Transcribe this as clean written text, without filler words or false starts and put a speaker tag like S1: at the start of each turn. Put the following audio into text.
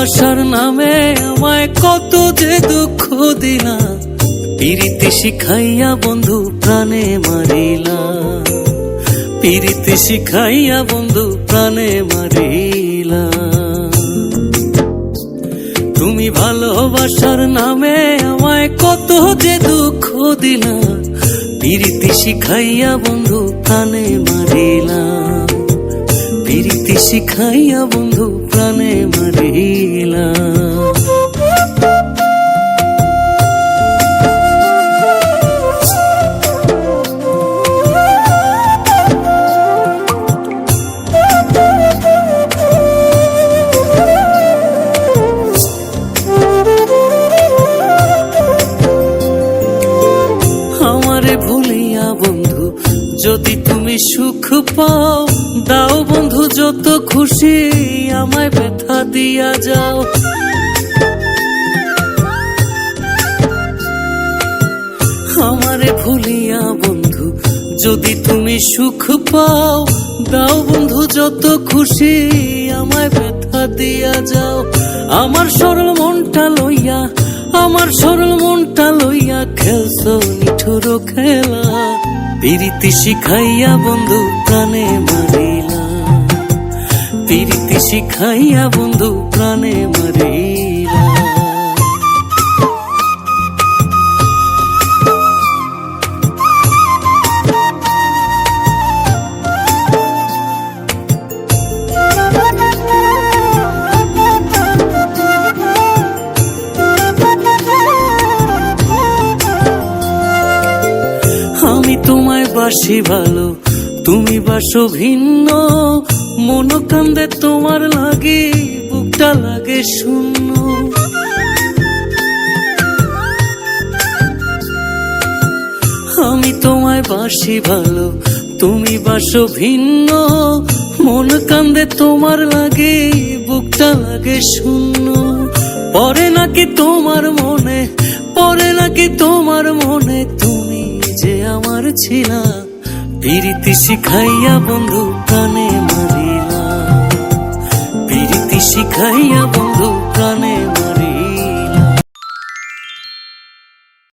S1: ভালোবাসার নামে আমায় কত যে দুঃখ দিলা, পিরিতি শিখাইয়া বন্ধু প্রাণে মারিলা, পিরিতি শিখাইয়া বন্ধু প্রাণে মারিলা। তুমি ভালোবাসার নামে আমায় কত যে দুঃখ দিলা, পিরিতি শিখাইয়া বন্ধু প্রাণে মারিলা, পিরিতি শিখাইয়া বন্ধু প্রাণে মারিলা। আমারে ভুলিয়া বন্ধু যদি তুমি সুখ পাও, দাও বন্ধু যত খুশি আমায় ব্যথা দিয়া যাও। আমারে ভুলিয়া বন্ধু যদি তুমি সুখ পাও, দাও বন্ধু যত খুশি আমায় ব্যথা দিয়া যাও। আমার সরল মনটা লইয়া, আমার সরল মনটা লইয়া খেলছো নিঠুর খেলা, পিরিতি শিখাইয়া বন্ধু প্রাণে মারিলা, পিরিতি শিখাইয়া বন্ধু প্রাণে মারিলা। আমি তোমায় বাসি ভালো, তুমি বাসো ভিন্ন, মন কান্দে তোমার লাগে, বুকটা লাগে শূন্য। আমি তোমায় বাসি ভালো, তুমি বাসো ভিন্ন, মন কান্দে তোমার লাগে, বুকটা লাগে শূন্য। পরে নাকি তোমার মনে, পরে নাকি তোমার মনে তুমি যে আমার ছিলা, পিরিতি শিখাইয়া বন্ধু প্রাণে মারিলা, পিরিতি শিখাইয়া বন্ধু প্রাণে